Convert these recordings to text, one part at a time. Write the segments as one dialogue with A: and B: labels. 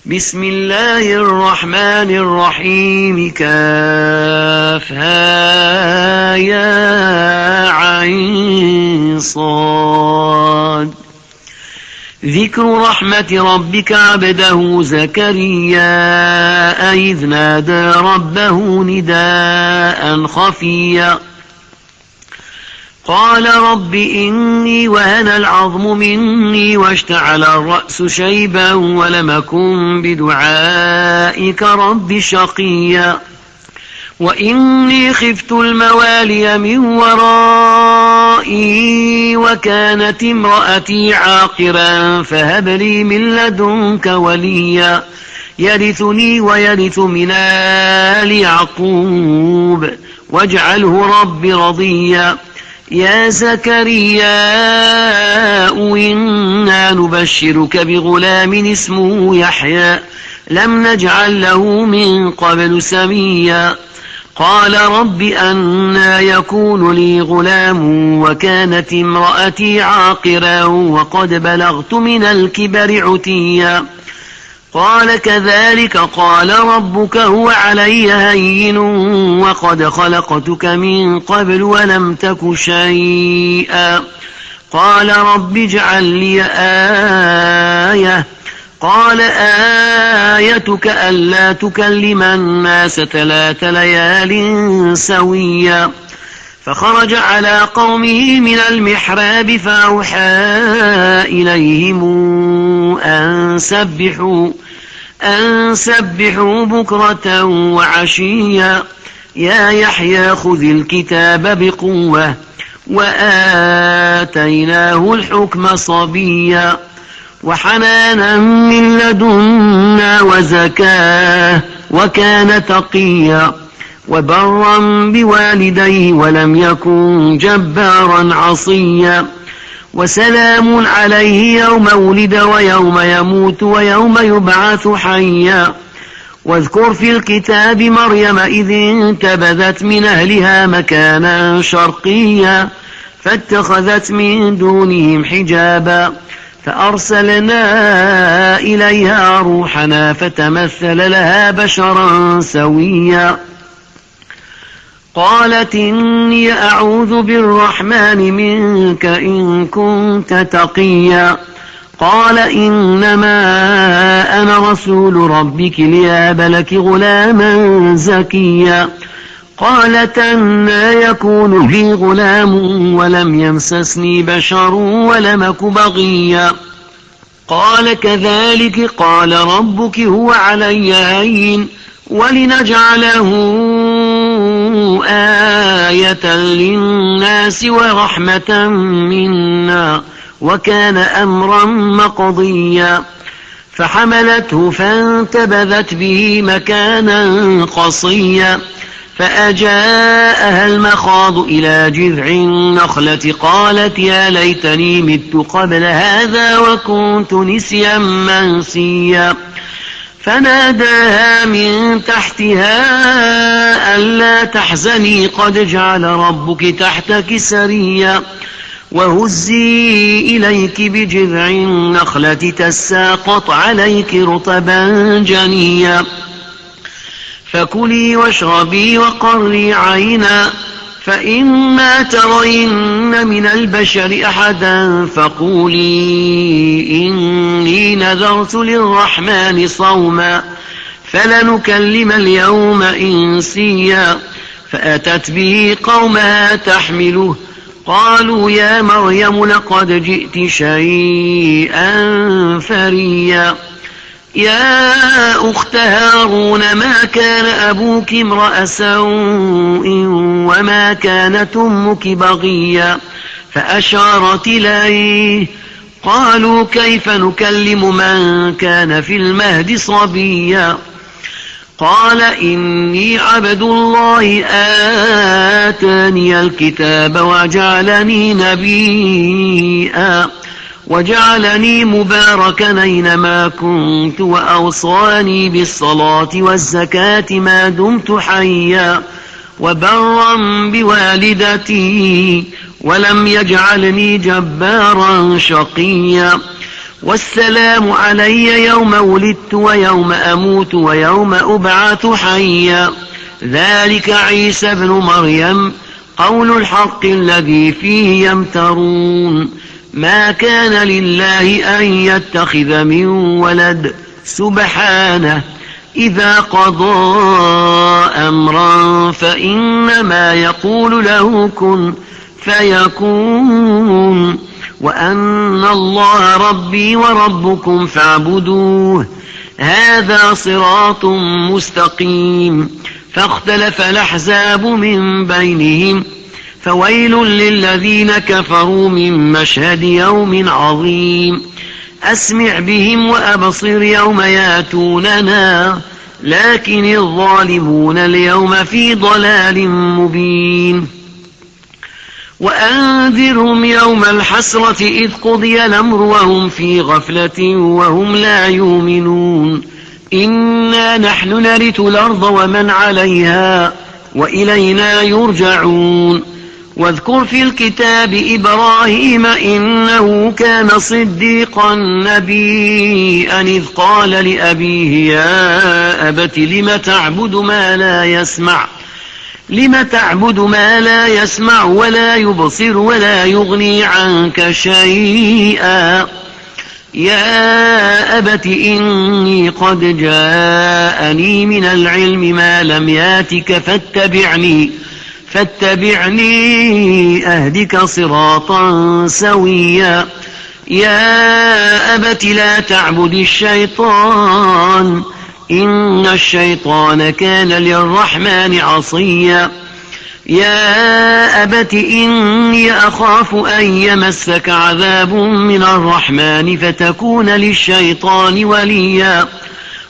A: بسم الله الرحمن الرحيم كافها يا عين صاد. ذكر رحمة ربك عبده زكريا إذ نادى ربه نداء خفيا قال رب إني وهن العظم مني واشتعل الرأس شيبا ولم أكن بدعائك رب شقيا وإني خفت الموالي من ورائي وكانت امرأتي عاقرا فهب لي من لدنك وليا يرثني ويرث من آل يعقوب واجعله رب رضيا. يا زكريا إنا نبشرك بغلام اسمه يحيى لم نجعل له من قبل سميا قال رب أنى يكون لي غلام وكانت امرأتي عاقرا وقد بلغت من الكبر عتيا قال كذلك قال ربك هو علي هين وقد خلقتك من قبل ولم تك شيئا قال رب اجعل لي آية قال آيتك ألا تكلم الناس 3 ليال سويا فخرج على قومه من المحراب فأوحى إليهم أن سبحوا بكرة وعشيا يا يحيى خذ الكتاب بقوة وآتيناه الحكم صبيا وحنانا من لدنا وزكاه وكان تقيا وبرا بوالديه ولم يكن جبارا عصيا وسلام عليه يوم ولد ويوم يموت ويوم يبعث حيا واذكر في الكتاب مريم إذ انتبذت من أهلها مكانا شرقيا فاتخذت من دونهم حجابا فأرسلنا إليها روحنا فتمثل لها بشرا سويا قالت إني أعوذ بالرحمن منك إن كنت تقيا قال إنما أنا رسول ربك ليهب لك غلاما زكيا قالت أنى يكون لي غلام ولم يمسسني بشر ولم أك بغيا قال كذلك قال ربك هو علي هين ولنجعله آية للناس ورحمة منا وكان أمرا مقضيا فحملته فانتبذت به مكانا قصيا فأجاءها المخاض إلى جذع النخلة قالت يا ليتني مت قبل هذا وكنت نسيا منسيا فناداها من تحتها ألا تحزني قد جعل ربك تحتك سريا وهزي إليك بجذع النخلة تساقط عليك رطبا جنيا فكلي واشربي وقري عينا فإما ترين من البشر أحدا فقولي إني نذرت للرحمن صوما فلنكلم اليوم إنسيا فأتت به قومها تحمله قالوا يا مريم لقد جئت شيئا فريا يا أخت هارون ما كان أبوك امرأ سوء وما كانت أمك بغيا فأشارت إليه قالوا كيف نكلم من كان في المهد صبيا قال إني عبد الله آتاني الكتاب وجعلني نبيا وجعلني مباركا أينما كنت وأوصاني بالصلاة والزكاة ما دمت حيا وبرا بوالدتي ولم يجعلني جبارا شقيا والسلام علي يوم ولدت ويوم أموت ويوم أبعث حيا ذلك عيسى بن مريم قول الحق الذي فيه يمترون ما كان لله أن يتخذ من ولد سبحانه إذا قضى أمرا فإنما يقول له كن فيكون وأن الله ربي وربكم فاعبدوه هذا صراط مستقيم فاختلف الأحزاب من بينهم فويل للذين كفروا من مشهد يوم عظيم أسمع بهم وأبصر يوم ياتوننا لكن الظالمون اليوم في ضلال مبين وأنذرهم يوم الحسرة إذ قضي الأمر وهم في غفلة وهم لا يؤمنون إنا نحن نرث الأرض ومن عليها وإلينا يرجعون واذكر في الكتاب إبراهيم إنه كان صديقا نبيا إذ قال لأبيه يا أبت لم تعبد ما لا يسمع ولا يبصر ولا يغني عنك شيئا يا أبت إني قد جاءني من العلم ما لم ياتك فاتبعني أهدك صراطا سويا يا أبت لا تعبد الشيطان إن الشيطان كان للرحمن عصيا يا أبت إني أخاف أن يمسك عذاب من الرحمن فتكون للشيطان وليا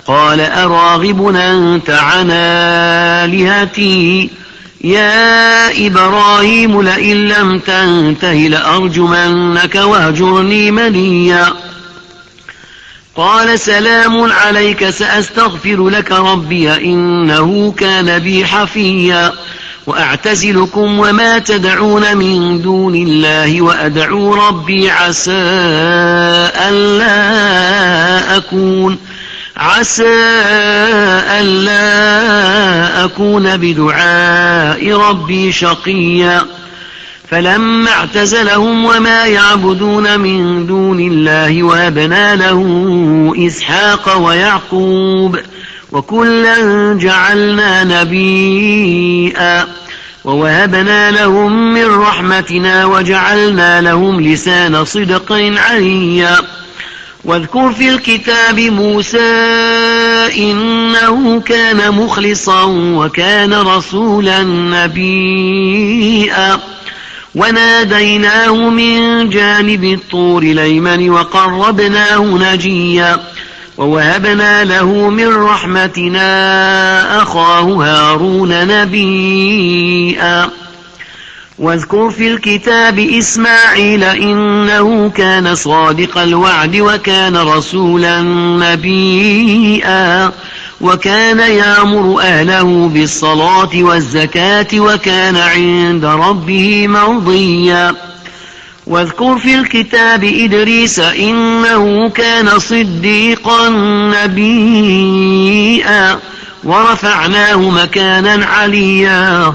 A: قال أراغب أنت عن آلهتي يا إبراهيم لئن لم تنته لأرجمنك واهجرني مليا قال سلام عليك سأستغفر لك ربي إنه كان بي حفيا وأعتزلكم وما تدعون من دون الله وأدعو ربي عسى ألا أكون بدعاء ربي شقيا فلما اعتزلهم وما يعبدون من دون الله وهبنا له إسحاق ويعقوب وكلا جعلنا نبيا ووهبنا لهم من رحمتنا وجعلنا لهم لسان صدق عليا واذكر في الكتاب موسى إنه كان مخلصا وكان رسولا نبيا وناديناه من جانب الطور الأيمن وقربناه نجيا ووهبنا له من رحمتنا أخاه هارون نبيا واذكر في الكتاب إسماعيل إنه كان صادق الوعد وكان رسولا نبيا وكان يأمر أهله بالصلاة والزكاة وكان عند ربه مرضيا واذكر في الكتاب إدريس إنه كان صديقا نبيا ورفعناه مكانا عليا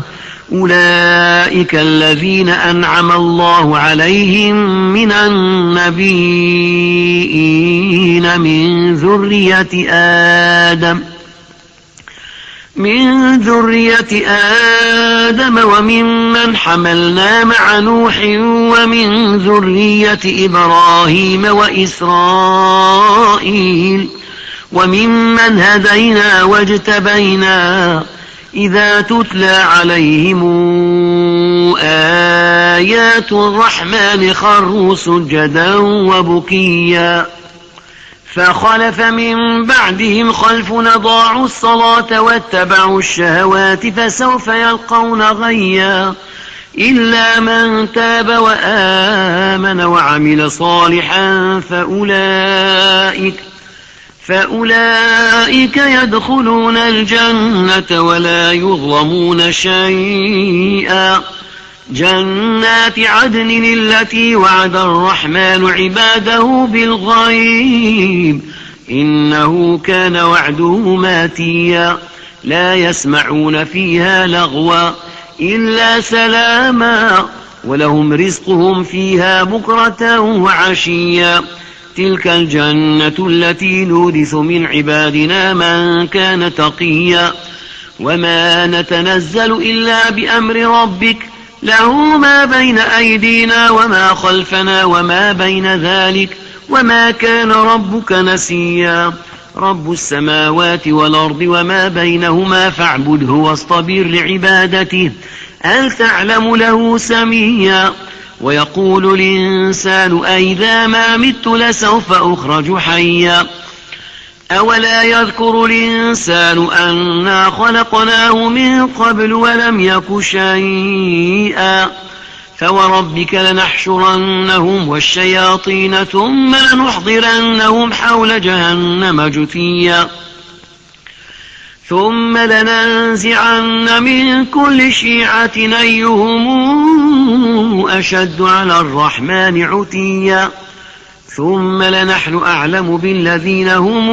A: أولئك الذين أنعم الله عليهم من النبيين من ذرية آدم وممن حملنا مع نوح ومن ذرية إبراهيم وإسرائيل وممن هدينا واجتبينا إذا تتلى عليهم آيات الرحمن خروا سجدا وبكيا فخلف من بعدهم خلف أضاعوا الصلاة واتبعوا الشهوات فسوف يلقون غيا إلا من تاب وآمن وعمل صالحا فأولئك يدخلون الجنة ولا يظلمون شيئا جنات عدن التي وعد الرحمن عباده بالغيب إنه كان وعده ماتيا لا يسمعون فيها لغوا إلا سلاما ولهم رزقهم فيها بكرة وعشيا تلك الجنة التي نورث من عبادنا من كان تقيا وما نتنزل إلا بأمر ربك له ما بين أيدينا وما خلفنا وما بين ذلك وما كان ربك نسيا رب السماوات والأرض وما بينهما فاعبده واصطبر لعبادته هل تعلم له سميا ويقول الإنسان أئذا ما مت لسوف أخرج حيا أولا يذكر الإنسان أنا خلقناه من قبل ولم يك شيئا فوربك لنحشرنهم والشياطين ثم لنحضرنهم حول جهنم جثيا ثم لننزعن من كل شيعة أيهم أشد على الرحمن عتيا ثم لنحن أعلم بالذين هم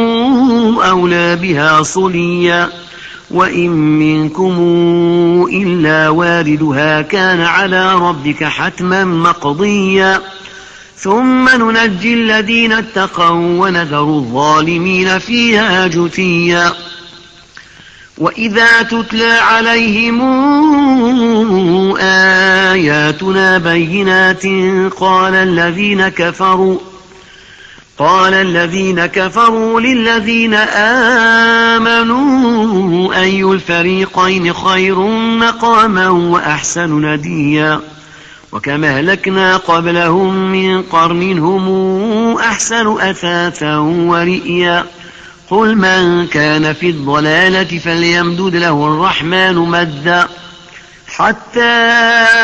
A: أولى بها صليا وإن منكم إلا واردها كان على ربك حتما مقضيا ثم ننجي الذين اتقوا ونذر الظالمين فيها جثيا وإذا تتلى عليهم آياتنا بينات قال الذين كفروا للذين آمنوا أي الفريقين خير مقاما وأحسن نديا وكما أهلكنا قبلهم من قرن هم أحسن أثاثا ورئيا قل من كان في الضلالة فليمدد له الرحمن مدا حتى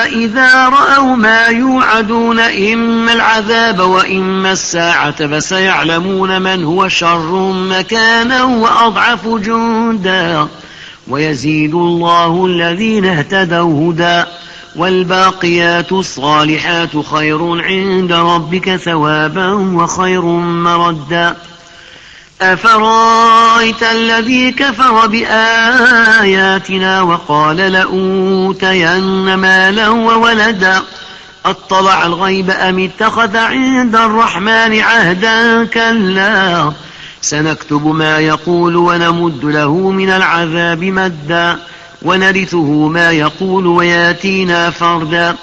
A: إذا رأوا ما يوعدون إما العذاب وإما الساعة فسيعلمون من هو شر مكانا وأضعف جندا ويزيد الله الذين اهتدوا هدى والباقيات الصالحات خير عند ربك ثوابا وخير مردا أفرأيت الذي كفر بآياتنا وقال لأوتين مالا وولدا أطلع الغيب أم اتخذ عند الرحمن عهدا كلا سنكتب ما يقول ونمد له من العذاب مدا ونرثه ما يقول وياتينا فردا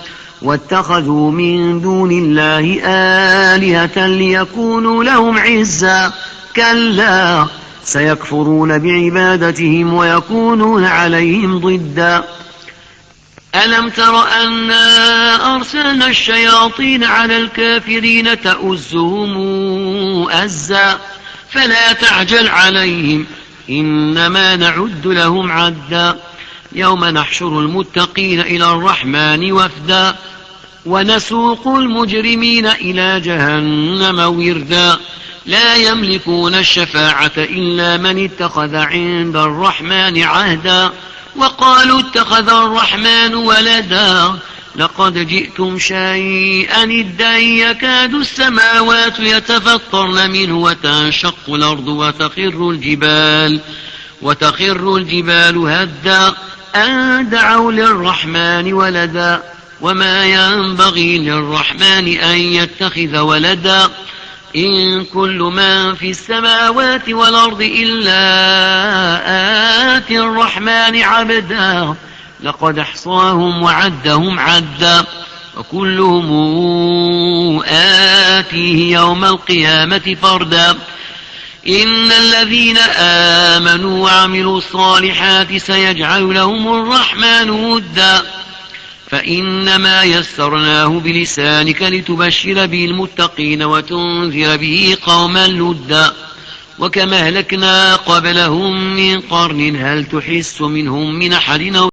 A: واتخذوا من دون الله آلهة ليكونوا لهم عزا كلا سيكفرون بعبادتهم ويكونون عليهم ضدا ألم تر أنا أرسلنا الشياطين على الكافرين تؤزهم أزا فلا تعجل عليهم إنما نعد لهم عدا يوم نحشر المتقين إلى الرحمن وفدا ونسوق المجرمين إلى جهنم وردا لا يملكون الشفاعة إلا من اتخذ عند الرحمن عهدا وقالوا اتخذ الرحمن ولدا لقد جئتم شيئا إدا يكاد السماوات يتفطرن منه وتنشق الأرض وتخر الجبال هدا أن دعوا للرحمن ولدا وما ينبغي للرحمن أن يتخذ ولدا إن كل من في السماوات والأرض إلا آتي الرحمن عبدا لقد احصاهم وعدهم عدا وكلهم آتيه يوم القيامة فردا إن الذين آمنوا وعملوا الصالحات سيجعل لهم الرحمن ودا فإنما يسرناه بلسانك لتبشر به المتقين وتنذر به قوما لدا وكما أهلكنا قبلهم من قرن هل تحس منهم من أحد